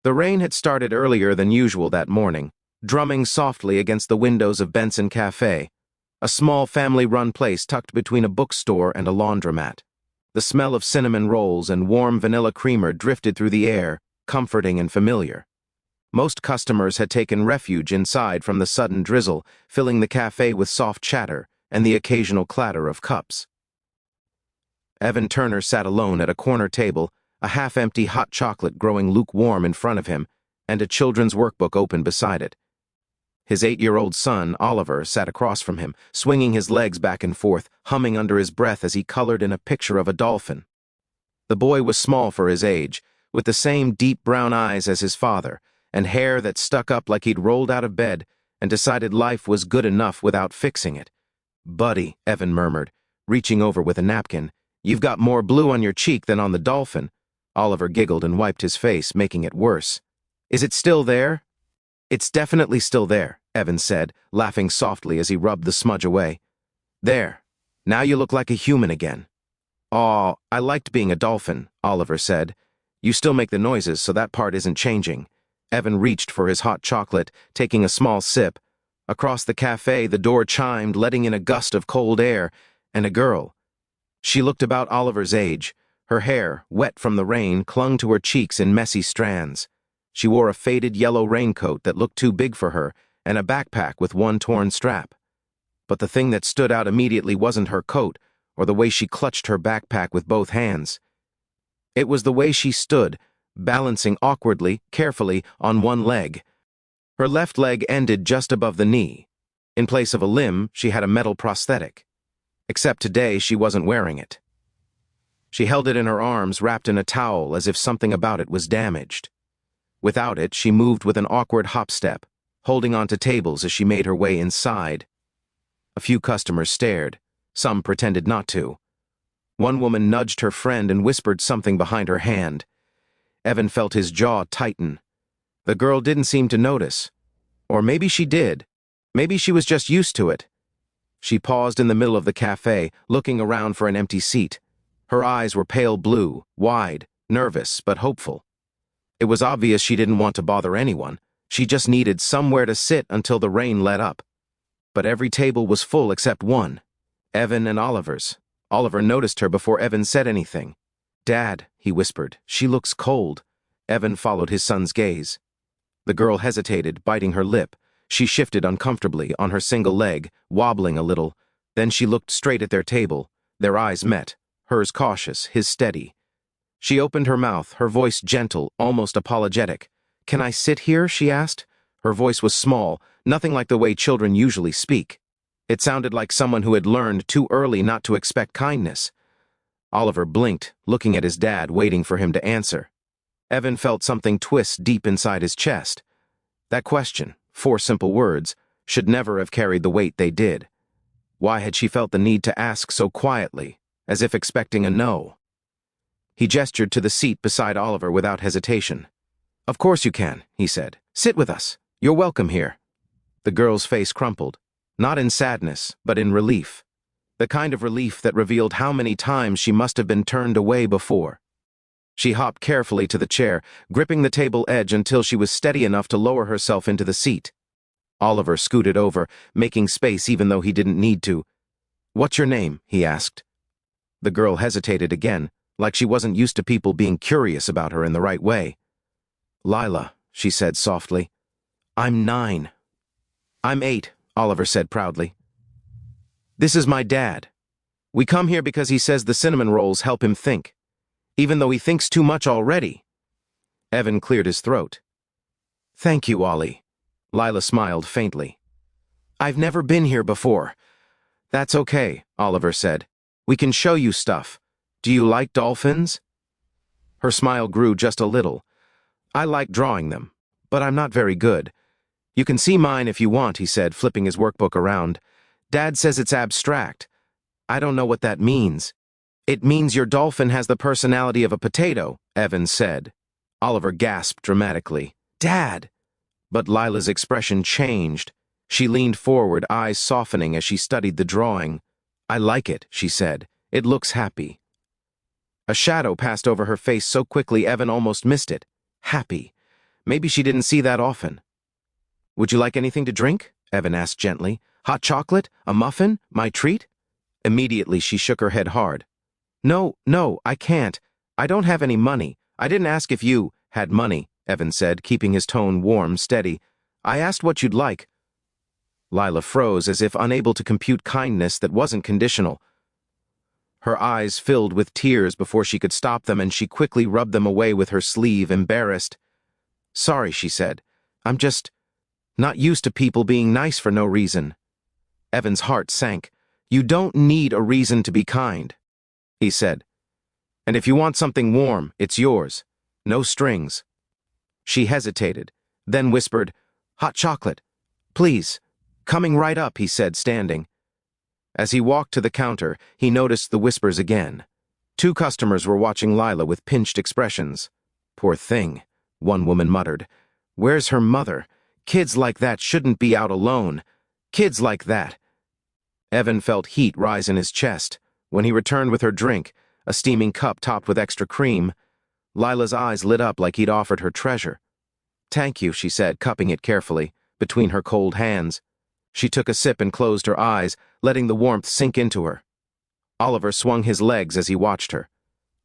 The rain had started earlier than usual that morning, drumming softly against the windows of Benson Café, a small family-run place tucked between a bookstore and a laundromat. The smell of cinnamon rolls and warm vanilla creamer drifted through the air, comforting and familiar. Most customers had taken refuge inside from the sudden drizzle, filling the cafe with soft chatter and the occasional clatter of cups. Evan Turner sat alone at a corner table, a half-empty hot chocolate growing lukewarm in front of him, and a children's workbook open beside it. His 8-year-old son, Oliver, sat across from him, swinging his legs back and forth, humming under his breath as he colored in a picture of a dolphin. The boy was small for his age, with the same deep brown eyes as his father, and hair that stuck up like he'd rolled out of bed and decided life was good enough without fixing it. "Buddy," Evan murmured, reaching over with a napkin, "you've got more blue on your cheek than on the dolphin." Oliver giggled and wiped his face, making it worse. "Is it still there?" "It's definitely still there," Evan said, laughing softly as he rubbed the smudge away. "There. Now you look like a human again." "Aw, I liked being a dolphin," Oliver said. "You still make the noises, so that part isn't changing." Evan reached for his hot chocolate, taking a small sip. Across the cafe, the door chimed, letting in a gust of cold air, and a girl. She looked about Oliver's age. Her hair, wet from the rain, clung to her cheeks in messy strands. She wore a faded yellow raincoat that looked too big for her, and a backpack with one torn strap. But the thing that stood out immediately wasn't her coat, or the way she clutched her backpack with both hands. It was the way she stood, balancing awkwardly, carefully, on one leg. Her left leg ended just above the knee. In place of a limb, she had a metal prosthetic. Except today, she wasn't wearing it. She held it in her arms, wrapped in a towel, as if something about it was damaged. Without it, she moved with an awkward hop step, holding onto tables as she made her way inside. A few customers stared. Some pretended not to. One woman nudged her friend and whispered something behind her hand. Evan felt his jaw tighten. The girl didn't seem to notice. Or maybe she did. Maybe she was just used to it. She paused in the middle of the cafe, looking around for an empty seat. Her eyes were pale blue, wide, nervous, but hopeful. It was obvious she didn't want to bother anyone. She just needed somewhere to sit until the rain let up. But every table was full except one. Evan and Oliver's. Oliver noticed her before Evan said anything. "Dad," he whispered, "she looks cold." Evan followed his son's gaze. The girl hesitated, biting her lip. She shifted uncomfortably on her single leg, wobbling a little. Then she looked straight at their table. Their eyes met, hers cautious, his steady. She opened her mouth, her voice gentle, almost apologetic. "Can I sit here?" she asked. Her voice was small, nothing like the way children usually speak. It sounded like someone who had learned too early not to expect kindness. Oliver blinked, looking at his dad, waiting for him to answer. Evan felt something twist deep inside his chest. That question, 4 simple words, should never have carried the weight they did. Why had she felt the need to ask so quietly, as if expecting a no? He gestured to the seat beside Oliver without hesitation. "Of course you can," he said. "Sit with us. You're welcome here." The girl's face crumpled, not in sadness, but in relief. The kind of relief that revealed how many times she must have been turned away before. She hopped carefully to the chair, gripping the table edge until she was steady enough to lower herself into the seat. Oliver scooted over, making space even though he didn't need to. "What's your name?" he asked. The girl hesitated again, like she wasn't used to people being curious about her in the right way. "Lila," she said softly. "I'm 9. "I'm 8, Oliver said proudly. "This is my dad. We come here because he says the cinnamon rolls help him think, even though he thinks too much already." Evan cleared his throat. "Thank you, Ollie." Lila smiled faintly. "I've never been here before." "That's okay," Oliver said. "We can show you stuff. Do you like dolphins?" Her smile grew just a little. "I like drawing them, but I'm not very good. You can see mine if you want," he said, flipping his workbook around. "Dad says it's abstract. I don't know what that means." "It means your dolphin has the personality of a potato," Evan said. Oliver gasped dramatically. "Dad!" But Lila's expression changed. She leaned forward, eyes softening as she studied the drawing. "I like it," she said. "It looks happy." A shadow passed over her face so quickly Evan almost missed it. Happy. Maybe she didn't see that often. "Would you like anything to drink?" Evan asked gently. "Hot chocolate? A muffin? My treat?" Immediately she shook her head hard. "No, no, I can't. I don't have any money. I didn't ask if you had money," Evan said, keeping his tone warm, steady. "I asked what you'd like." Lila froze as if unable to compute kindness that wasn't conditional. Her eyes filled with tears before she could stop them, and she quickly rubbed them away with her sleeve, embarrassed. "Sorry," she said. "I'm just not used to people being nice for no reason." Evan's heart sank. "You don't need a reason to be kind," he said. "And if you want something warm, it's yours. No strings." She hesitated, then whispered, "Hot chocolate. Please." "Coming right up," he said, standing. As he walked to the counter, he noticed the whispers again. 2 customers were watching Lila with pinched expressions. "Poor thing," one woman muttered. "Where's her mother? Kids like that shouldn't be out alone. Kids like that." Evan felt heat rise in his chest. When he returned with her drink, a steaming cup topped with extra cream, Lila's eyes lit up like he'd offered her treasure. "Thank you," she said, cupping it carefully, between her cold hands. She took a sip and closed her eyes, letting the warmth sink into her. Oliver swung his legs as he watched her.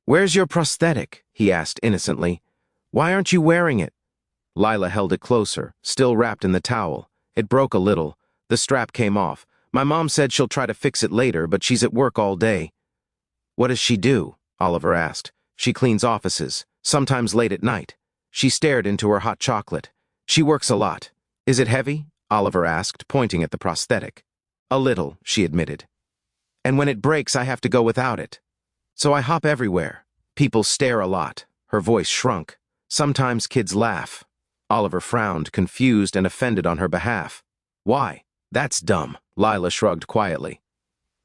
"Where's your prosthetic?" he asked innocently. "Why aren't you wearing it?" Lila held it closer, still wrapped in the towel. It broke a little. The strap came off. "My mom said she'll try to fix it later, but she's at work all day." "What does she do?" Oliver asked. "She cleans offices, sometimes late at night." She stared into her hot chocolate. "She works a lot." "Is it heavy?" Oliver asked, pointing at the prosthetic. "A little," she admitted. "And when it breaks, I have to go without it. So I hop everywhere. People stare a lot." Her voice shrunk. "Sometimes kids laugh." Oliver frowned, confused and offended on her behalf. "Why? That's dumb." Lila shrugged quietly.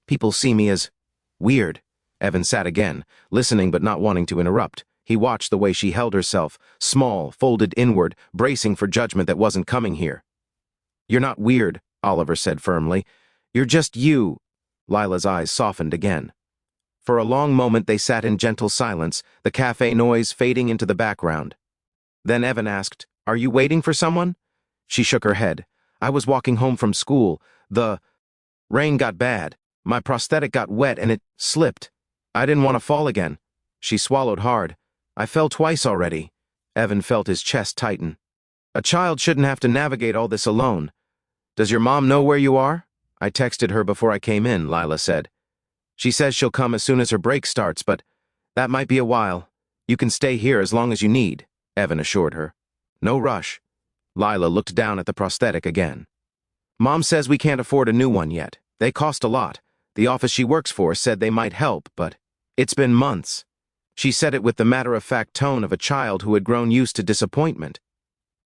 "People see me as weird." Evan sat again, listening but not wanting to interrupt. He watched the way she held herself, small, folded inward, bracing for judgment that wasn't coming here. "You're not weird," Oliver said firmly. "You're just you." Lila's eyes softened again. For a long moment they sat in gentle silence, the cafe noise fading into the background. Then Evan asked, "Are you waiting for someone?" She shook her head. "I was walking home from school. The rain got bad. My prosthetic got wet and it slipped. I didn't want to fall again." She swallowed hard. "I fell twice already." Evan felt his chest tighten. "A child shouldn't have to navigate all this alone. Does your mom know where you are?" "I texted her before I came in," Lila said. "She says she'll come as soon as her break starts, but that might be a while. You can stay here as long as you need," Evan assured her. "No rush." Lila looked down at the prosthetic again. "Mom says we can't afford a new one yet. They cost a lot. The office she works for said they might help, but it's been months." She said it with the matter-of-fact tone of a child who had grown used to disappointment.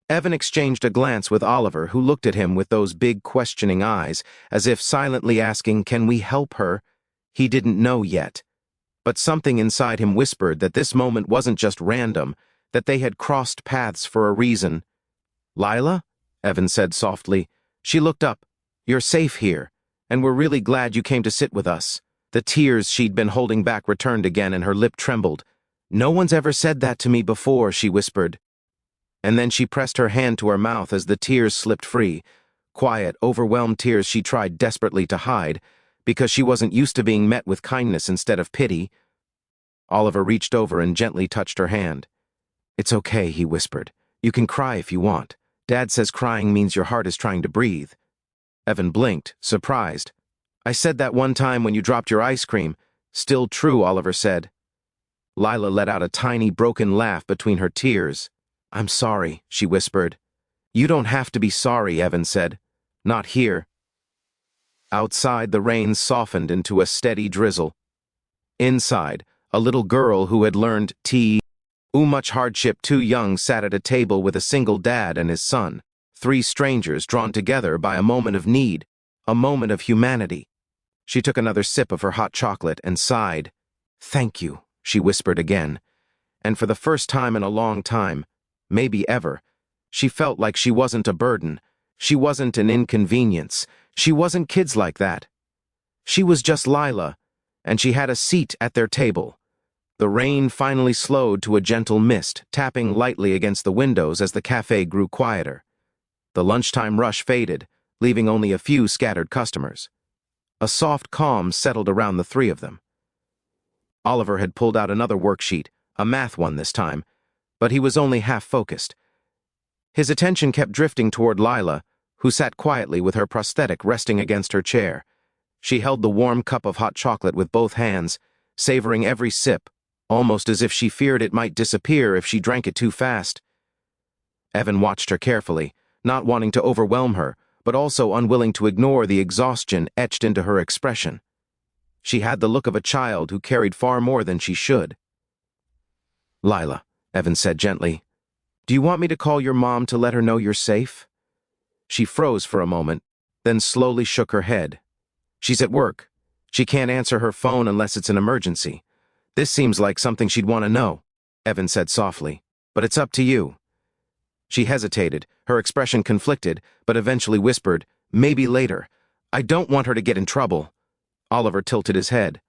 Evan exchanged a glance with Oliver, who looked at him with those big questioning eyes, as if silently asking, "Can we help her?" He didn't know yet. But something inside him whispered that this moment wasn't just random, that they had crossed paths for a reason. "Lila?" Evan said softly. She looked up. "You're safe here, and we're really glad you came to sit with us." The tears she'd been holding back returned again, and her lip trembled. "No one's ever said that to me before," she whispered. And then she pressed her hand to her mouth as the tears slipped free. Quiet, overwhelmed tears she tried desperately to hide, because she wasn't used to being met with kindness instead of pity. Oliver reached over and gently touched her hand. "It's okay," he whispered. "You can cry if you want. Dad says crying means your heart is trying to breathe." Evan blinked, surprised. "I said that one time when you dropped your ice cream." "Still true," Oliver said. Lila let out a tiny, broken laugh between her tears. "I'm sorry," she whispered. "You don't have to be sorry," Evan said. "Not here." Outside, the rain softened into a steady drizzle. Inside, a little girl who had learned much hardship too young sat at a table with a single dad and his son, 3 strangers drawn together by a moment of need, a moment of humanity. She took another sip of her hot chocolate and sighed. "Thank you," she whispered again. And for the first time in a long time, maybe ever, she felt like she wasn't a burden. She wasn't an inconvenience. She wasn't kids like that. She was just Lila, and she had a seat at their table. The rain finally slowed to a gentle mist, tapping lightly against the windows as the cafe grew quieter. The lunchtime rush faded, leaving only a few scattered customers. A soft calm settled around the three of them. Oliver had pulled out another worksheet, a math one this time, but he was only half focused. His attention kept drifting toward Lila, who sat quietly with her prosthetic resting against her chair. She held the warm cup of hot chocolate with both hands, savoring every sip, almost as if she feared it might disappear if she drank it too fast. Evan watched her carefully, not wanting to overwhelm her, but also unwilling to ignore the exhaustion etched into her expression. She had the look of a child who carried far more than she should. "Lila," Evan said gently, "do you want me to call your mom to let her know you're safe?" She froze for a moment, then slowly shook her head. "She's at work. She can't answer her phone unless it's an emergency. This seems like something she'd want to know," Evan said softly, "but it's up to you." She hesitated, her expression conflicted, but eventually whispered, "Maybe later. I don't want her to get in trouble." Oliver tilted his head.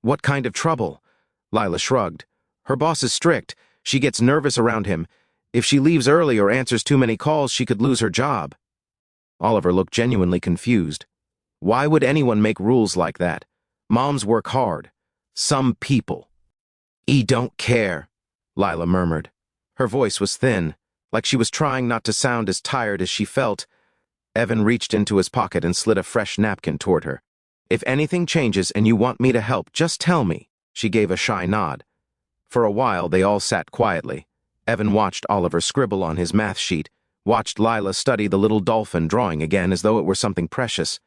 "What kind of trouble?" Lila shrugged. "Her boss is strict. She gets nervous around him. If she leaves early or answers too many calls, she could lose her job." Oliver looked genuinely confused. Why would anyone make rules like that? Moms work hard. Some people. "E don't care," Lila murmured. Her voice was thin, like she was trying not to sound as tired as she felt. Evan reached into his pocket and slid a fresh napkin toward her. "If anything changes and you want me to help, just tell me." She gave a shy nod. For a while, they all sat quietly. Evan watched Oliver scribble on his math sheet, watched Lila study the little dolphin drawing again as though it were something precious.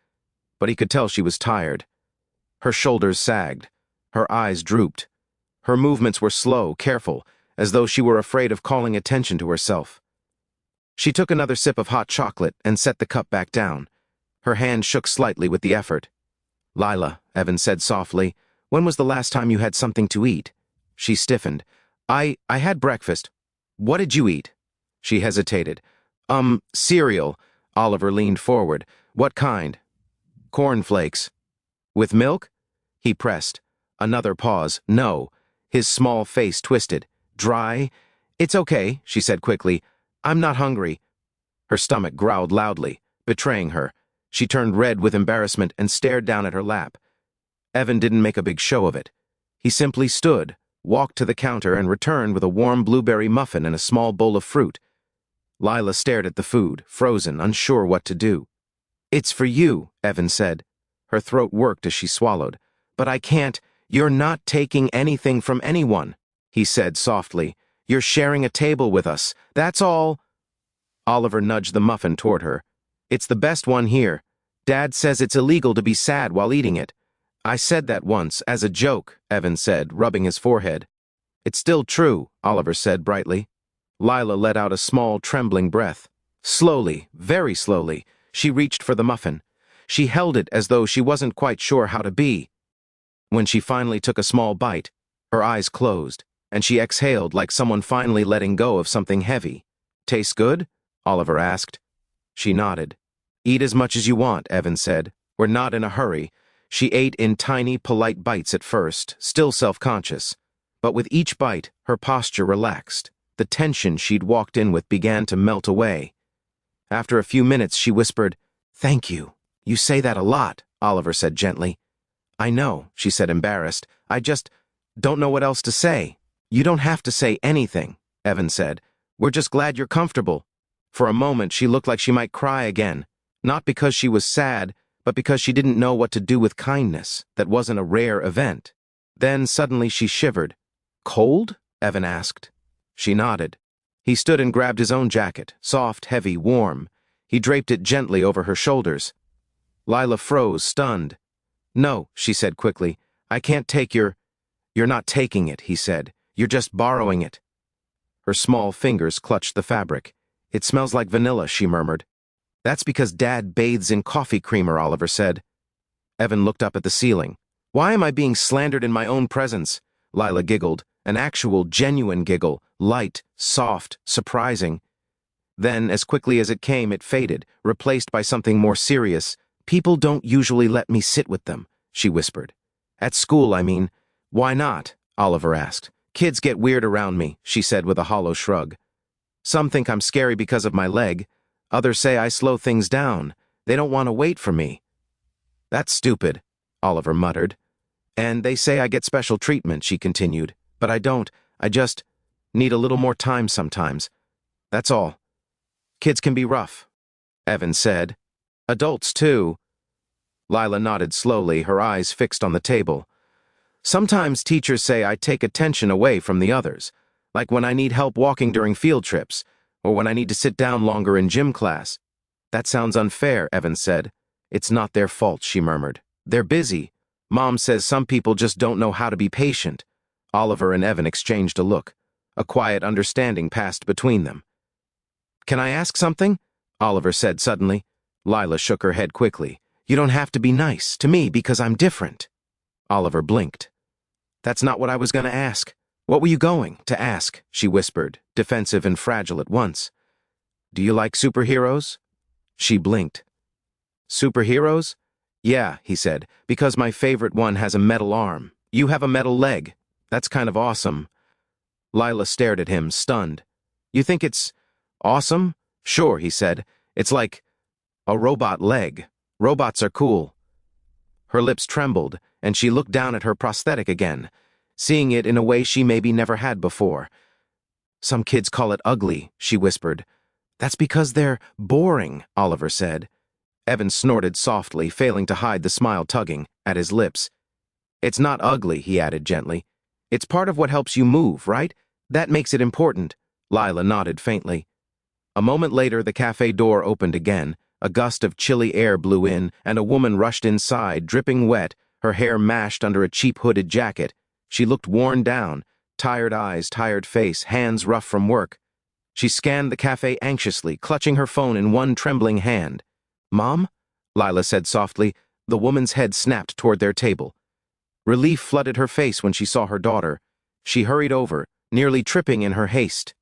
But he could tell she was tired. Her shoulders sagged. Her eyes drooped. Her movements were slow, careful, as though she were afraid of calling attention to herself. She took another sip of hot chocolate and set the cup back down. Her hand shook slightly with the effort. "Lila," Evan said softly, "when was the last time you had something to eat?" She stiffened. I had breakfast." "What did you eat?" She hesitated. Cereal." Oliver leaned forward. "What kind?" "Cornflakes." "With milk?" He pressed. Another pause. "No." His small face twisted. "Dry?" "It's okay," she said quickly. "I'm not hungry." Her stomach growled loudly, betraying her. She turned red with embarrassment and stared down at her lap. Evan didn't make a big show of it. He simply stood, walked to the counter, and returned with a warm blueberry muffin and a small bowl of fruit. Lila stared at the food, frozen, unsure what to do. "It's for you," Evan said. Her throat worked as she swallowed. "But I can't. You're not taking anything from anyone," he said softly. "You're sharing a table with us. That's all." Oliver nudged the muffin toward her. "It's the best one here. Dad says it's illegal to be sad while eating it." "I said that once, as a joke," Evan said, rubbing his forehead. "It's still true," Oliver said brightly. Lila let out a small, trembling breath. Slowly, very slowly, she reached for the muffin. She held it as though she wasn't quite sure how to be. When she finally took a small bite, her eyes closed, and she exhaled like someone finally letting go of something heavy. "Tastes good?" Oliver asked. She nodded. "Eat as much as you want," Evan said. "We're not in a hurry." She ate in tiny, polite bites at first, still self-conscious. But with each bite, her posture relaxed. The tension she'd walked in with began to melt away. After a few minutes, she whispered, "Thank you. You say that a lot," Oliver said gently. "I know," she said, embarrassed. "I just don't know what else to say." "You don't have to say anything," Evan said. "We're just glad you're comfortable." For a moment, she looked like she might cry again, not because she was sad, but because she didn't know what to do with kindness that wasn't a rare event. Then suddenly she shivered. "Cold?" Evan asked. She nodded. He stood and grabbed his own jacket, soft, heavy, warm. He draped it gently over her shoulders. Lila froze, stunned. "No," she said quickly. "I can't take your—" "You're not taking it," he said. "You're just borrowing it." Her small fingers clutched the fabric. "It smells like vanilla," she murmured. "That's because Dad bathes in coffee creamer," Oliver said. Evan looked up at the ceiling. "Why am I being slandered in my own presence?" Lila giggled, an actual, genuine giggle, light, soft, surprising. Then, as quickly as it came, it faded, replaced by something more serious. "People don't usually let me sit with them," she whispered. "At school, I mean." "Why not?" Oliver asked. Kids get weird around me, she said with a hollow shrug. Some think I'm scary because of my leg. Others say I slow things down. They don't want to wait for me. That's stupid, Oliver muttered. And they say I get special treatment, she continued. But I don't. I just need a little more time sometimes. That's all. Kids can be rough, Evan said. Adults, too. Lila nodded slowly, her eyes fixed on the table. Sometimes teachers say I take attention away from the others, like when I need help walking during field trips, or when I need to sit down longer in gym class. That sounds unfair, Evan said. It's not their fault, she murmured. They're busy. Mom says some people just don't know how to be patient. Oliver and Evan exchanged a look. A quiet understanding passed between them. Can I ask something? Oliver said suddenly. Lila shook her head quickly. You don't have to be nice to me because I'm different. Oliver blinked. That's not what I was going to ask. What were you going to ask? She whispered, defensive and fragile at once. Do you like superheroes? She blinked. Superheroes? Yeah, he said, because my favorite one has a metal arm. You have a metal leg. That's kind of awesome. Lila stared at him, stunned. You think it's awesome? Sure, he said. It's like a robot leg. Robots are cool. Her lips trembled, and she looked down at her prosthetic again, seeing it in a way she maybe never had before. Some kids call it ugly, she whispered. That's because they're boring, Oliver said. Evan snorted softly, failing to hide the smile tugging at his lips. It's not ugly, he added gently. It's part of what helps you move, right? That makes it important. Lila nodded faintly. A moment later, the cafe door opened again. A gust of chilly air blew in, and a woman rushed inside, dripping wet, her hair mashed under a cheap hooded jacket. She looked worn down, tired eyes, tired face, hands rough from work. She scanned the cafe anxiously, clutching her phone in one trembling hand. Mom? Lila said softly. The woman's head snapped toward their table. Relief flooded her face when she saw her daughter. She hurried over, nearly tripping in her haste.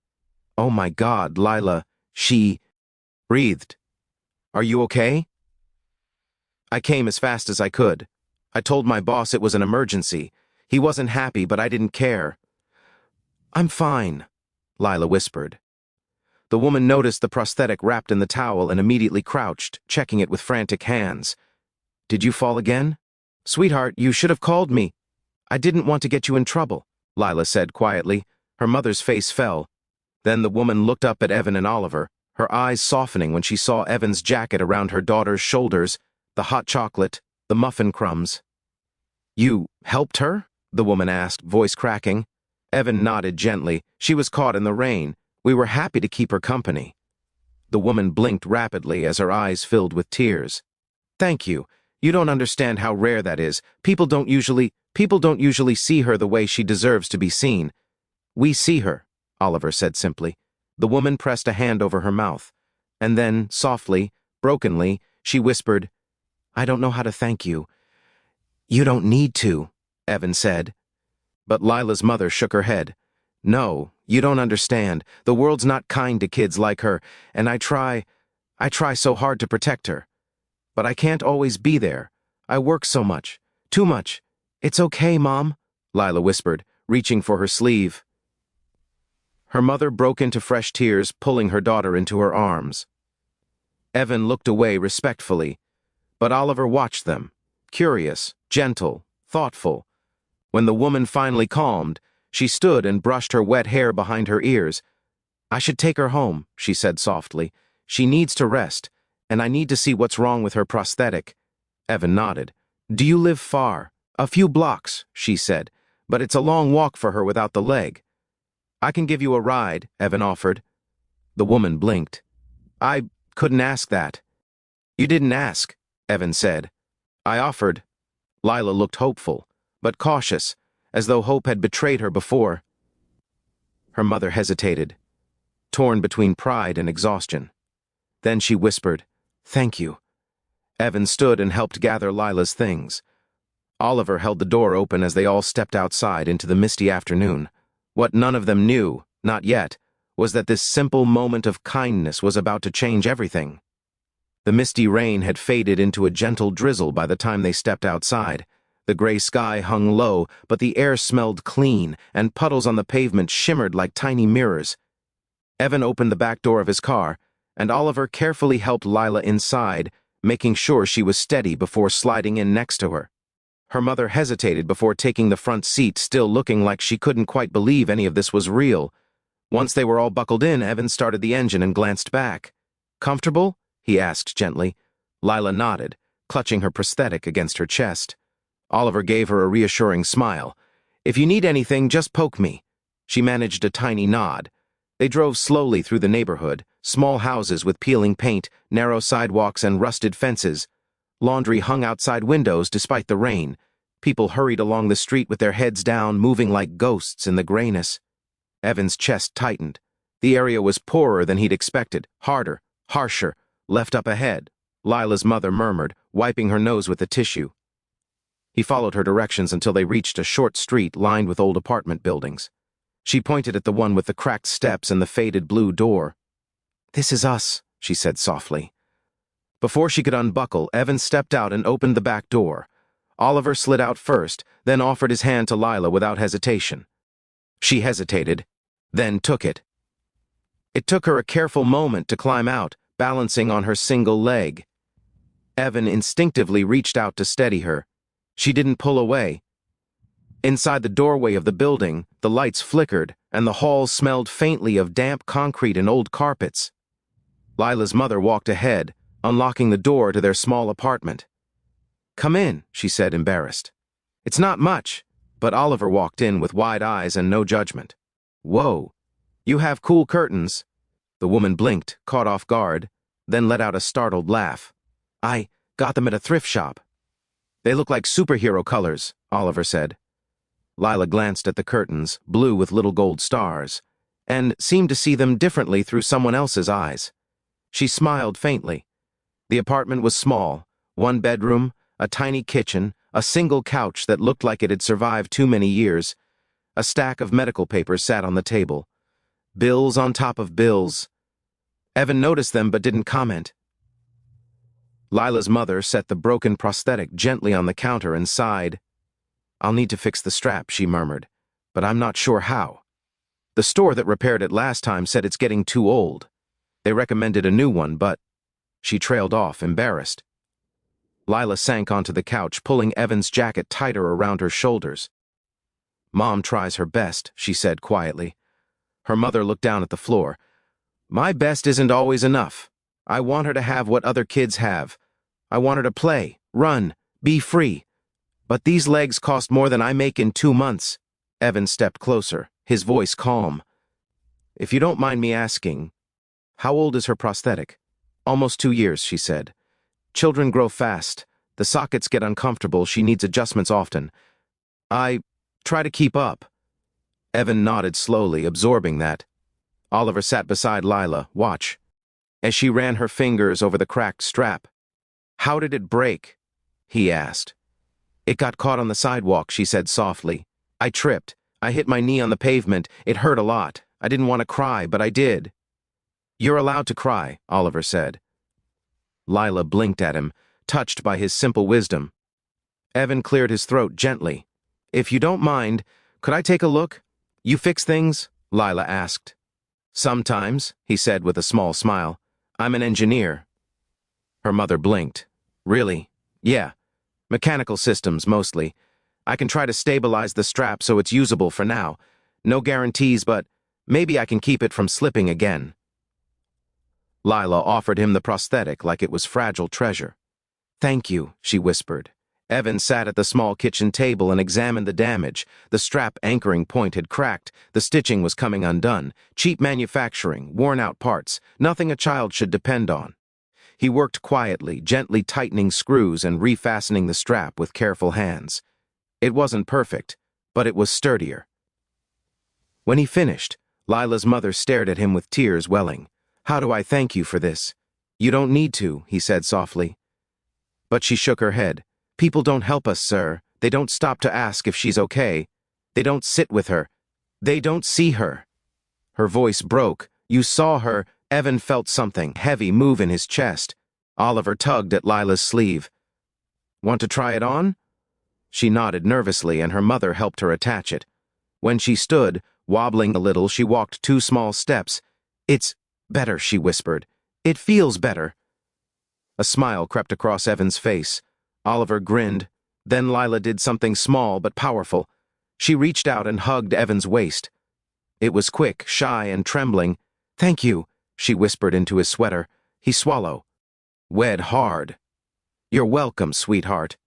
Oh my God, Lila, she breathed. Are you okay? I came as fast as I could. I told my boss it was an emergency. He wasn't happy, but I didn't care. I'm fine, Lila whispered. The woman noticed the prosthetic wrapped in the towel and immediately crouched, checking it with frantic hands. Did you fall again? Sweetheart, you should have called me. I didn't want to get you in trouble, Lila said quietly. Her mother's face fell. Then the woman looked up at Evan and Oliver, her eyes softening when she saw Evan's jacket around her daughter's shoulders, the hot chocolate, the muffin crumbs. You helped her? The woman asked, voice cracking. Evan nodded gently. She was caught in the rain. We were happy to keep her company. The woman blinked rapidly as her eyes filled with tears. Thank you. You don't understand how rare that is. People don't usually see her the way she deserves to be seen. We see her, Oliver said simply. The woman pressed a hand over her mouth. And then, softly, brokenly, she whispered, I don't know how to thank you. You don't need to, Evan said. But Lila's mother shook her head. No, you don't understand. The world's not kind to kids like her, and I try so hard to protect her. But I can't always be there. I work so much. Too much. It's okay, Mom, Lila whispered, reaching for her sleeve. Her mother broke into fresh tears, pulling her daughter into her arms. Evan looked away respectfully, but Oliver watched them, curious, gentle, thoughtful. When the woman finally calmed, she stood and brushed her wet hair behind her ears. I should take her home, she said softly. She needs to rest, and I need to see what's wrong with her prosthetic. Evan nodded. Do you live far? A few blocks, she said, but it's a long walk for her without the leg. I can give you a ride, Evan offered. The woman blinked. I couldn't ask that. You didn't ask, Evan said. I offered. Lila looked hopeful, but cautious, as though hope had betrayed her before. Her mother hesitated, torn between pride and exhaustion. Then she whispered, Thank you. Evan stood and helped gather Lila's things. Oliver held the door open as they all stepped outside into the misty afternoon. What none of them knew, not yet, was that this simple moment of kindness was about to change everything. The misty rain had faded into a gentle drizzle by the time they stepped outside. The gray sky hung low, but the air smelled clean, and puddles on the pavement shimmered like tiny mirrors. Evan opened the back door of his car, and Oliver carefully helped Lila inside, making sure she was steady before sliding in next to her. Her mother hesitated before taking the front seat, still looking like she couldn't quite believe any of this was real. Once they were all buckled in, Evan started the engine and glanced back. "Comfortable?" he asked gently. Lila nodded, clutching her prosthetic against her chest. Oliver gave her a reassuring smile. "If you need anything, just poke me." She managed a tiny nod. They drove slowly through the neighborhood, small houses with peeling paint, narrow sidewalks, and rusted fences. Laundry hung outside windows despite the rain. People hurried along the street with their heads down, moving like ghosts in the grayness. Evan's chest tightened. The area was poorer than he'd expected, harder, harsher, left up ahead, Lila's mother murmured, wiping her nose with a tissue. He followed her directions until they reached a short street lined with old apartment buildings. She pointed at the one with the cracked steps and the faded blue door. "This is us," she said softly. Before she could unbuckle, Evan stepped out and opened the back door. Oliver slid out first, then offered his hand to Lila without hesitation. She hesitated, then took it. It took her a careful moment to climb out, balancing on her single leg. Evan instinctively reached out to steady her. She didn't pull away. Inside the doorway of the building, the lights flickered, and the hall smelled faintly of damp concrete and old carpets. Lila's mother walked ahead, unlocking the door to their small apartment. "Come in," she said, embarrassed. "It's not much," but Oliver walked in with wide eyes and no judgment. "Whoa, you have cool curtains." The woman blinked, caught off guard, then let out a startled laugh. "I got them at a thrift shop." "They look like superhero colors," Oliver said. Lila glanced at the curtains, blue with little gold stars, and seemed to see them differently through someone else's eyes. She smiled faintly. The apartment was small, one bedroom, a tiny kitchen, a single couch that looked like it had survived too many years. A stack of medical papers sat on the table. Bills on top of bills. Evan noticed them but didn't comment. Lila's mother set the broken prosthetic gently on the counter and sighed. "I'll need to fix the strap," she murmured, "but I'm not sure how. The store that repaired it last time said it's getting too old. They recommended a new one, but—" She trailed off, embarrassed. Lila sank onto the couch, pulling Evan's jacket tighter around her shoulders. "Mom tries her best," she said quietly. Her mother looked down at the floor. "My best isn't always enough. I want her to have what other kids have. I want her to play, run, be free. But these legs cost more than I make in 2 months." Evan stepped closer, his voice calm. "If you don't mind me asking, how old is her prosthetic?" "Almost 2 years," she said. "Children grow fast. The sockets get uncomfortable. She needs adjustments often. I try to keep up." Evan nodded slowly, absorbing that. Oliver sat beside Lila, watch, as she ran her fingers over the cracked strap. "How did it break?" he asked. "It got caught on the sidewalk," she said softly. "I tripped. I hit my knee on the pavement. It hurt a lot. I didn't want to cry, but I did." "You're allowed to cry," Oliver said. Lila blinked at him, touched by his simple wisdom. Evan cleared his throat gently. "If you don't mind, could I take a look? You fix things?" Lila asked. "Sometimes," he said with a small smile. "I'm an engineer." Her mother blinked. "Really?" "Yeah. Mechanical systems, mostly. I can try to stabilize the strap so it's usable for now. No guarantees, but maybe I can keep it from slipping again." Lila offered him the prosthetic like it was fragile treasure. "Thank you," she whispered. Evan sat at the small kitchen table and examined the damage. The strap anchoring point had cracked. The stitching was coming undone. Cheap manufacturing, worn-out parts, nothing a child should depend on. He worked quietly, gently tightening screws and refastening the strap with careful hands. It wasn't perfect, but it was sturdier. When he finished, Lila's mother stared at him with tears welling. "How do I thank you for this?" "You don't need to," he said softly. But she shook her head. "People don't help us, sir. They don't stop to ask if she's okay. They don't sit with her. They don't see her." Her voice broke. "You saw her." Evan felt something heavy move in his chest. Oliver tugged at Lila's sleeve. "Want to try it on?" She nodded nervously, and her mother helped her attach it. When she stood, wobbling a little, she walked 2 small steps. "It's better," she whispered. "It feels better." A smile crept across Evan's face. Oliver grinned. Then Lila did something small but powerful. She reached out and hugged Evan's waist. It was quick, shy, and trembling. "Thank you," she whispered into his sweater. He swallowed. "Wed hard." "You're welcome, sweetheart."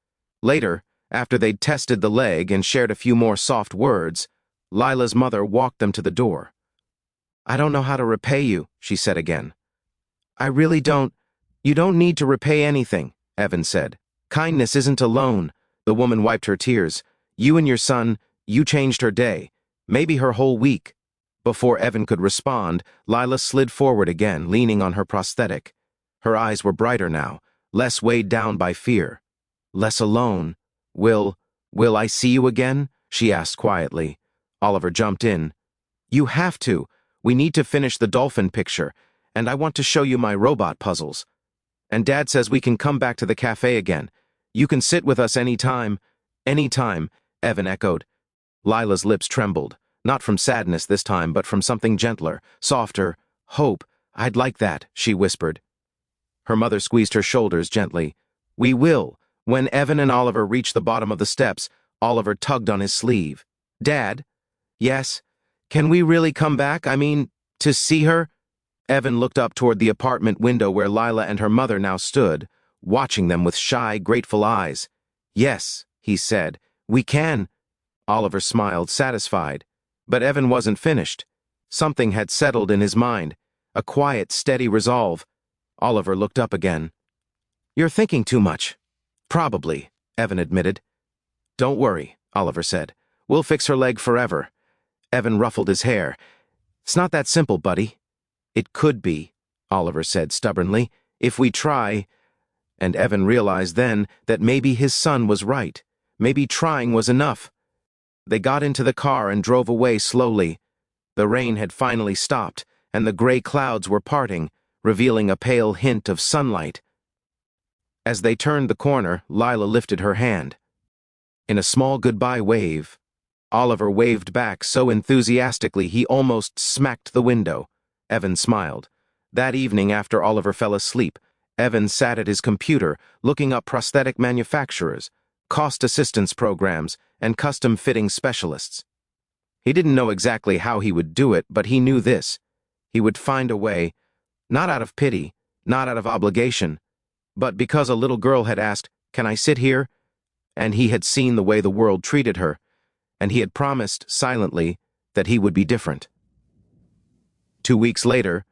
Later, after they'd tested the leg and shared a few more soft words, Lila's mother walked them to the door. "I don't know how to repay you," she said again. "I really don't." "You don't need to repay anything," Evan said. "Kindness isn't a loan." The woman wiped her tears. "You and your son, you changed her day, maybe her whole week." Before Evan could respond, Lila slid forward again, leaning on her prosthetic. Her eyes were brighter now, less weighed down by fear. "Less alone. Will I see you again?" she asked quietly. Oliver jumped in. "You have to. We need to finish the dolphin picture, and I want to show you my robot puzzles. And Dad says we can come back to the cafe again. You can sit with us any time." "Any time," Evan echoed. Lila's lips trembled, not from sadness this time, but from something gentler, softer. "Hope. I'd like that," she whispered. Her mother squeezed her shoulders gently. "We will." When Evan and Oliver reached the bottom of the steps, Oliver tugged on his sleeve. "Dad?" "Yes? Can we really come back? I mean, to see her?" Evan looked up toward the apartment window where Lila and her mother now stood, watching them with shy, grateful eyes. "Yes," he said, "we can." Oliver smiled, satisfied. But Evan wasn't finished. Something had settled in his mind, a quiet, steady resolve. Oliver looked up again. "You're thinking too much." "Probably," Evan admitted. "Don't worry," Oliver said. "We'll fix her leg forever." Evan ruffled his hair. "It's not that simple, buddy." "It could be," Oliver said stubbornly, "if we try." And Evan realized then that maybe his son was right. Maybe trying was enough. They got into the car and drove away slowly. The rain had finally stopped, and the gray clouds were parting, revealing a pale hint of sunlight. As they turned the corner, Lila lifted her hand. In a small goodbye wave, Oliver waved back so enthusiastically he almost smacked the window. Evan smiled. That evening, after Oliver fell asleep, Evan sat at his computer, looking up prosthetic manufacturers, cost assistance programs, and custom-fitting specialists. He didn't know exactly how he would do it, but he knew this. He would find a way, not out of pity, not out of obligation, but because a little girl had asked, "Can I sit here?" And he had seen the way the world treated her, and he had promised, silently, that he would be different. 2 weeks later,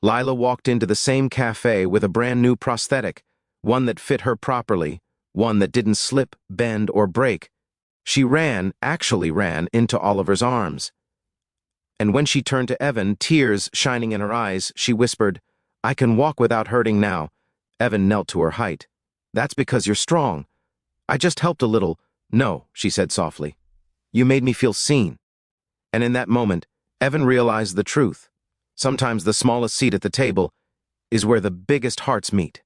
Lila walked into the same cafe with a brand new prosthetic, one that fit her properly, one that didn't slip, bend, or break. She actually ran, into Oliver's arms. And when she turned to Evan, tears shining in her eyes, she whispered, "I can walk without hurting now." Evan knelt to her height. "That's because you're strong. I just helped a little." "No," she said softly. "You made me feel seen." And in that moment, Evan realized the truth. Sometimes the smallest seat at the table is where the biggest hearts meet.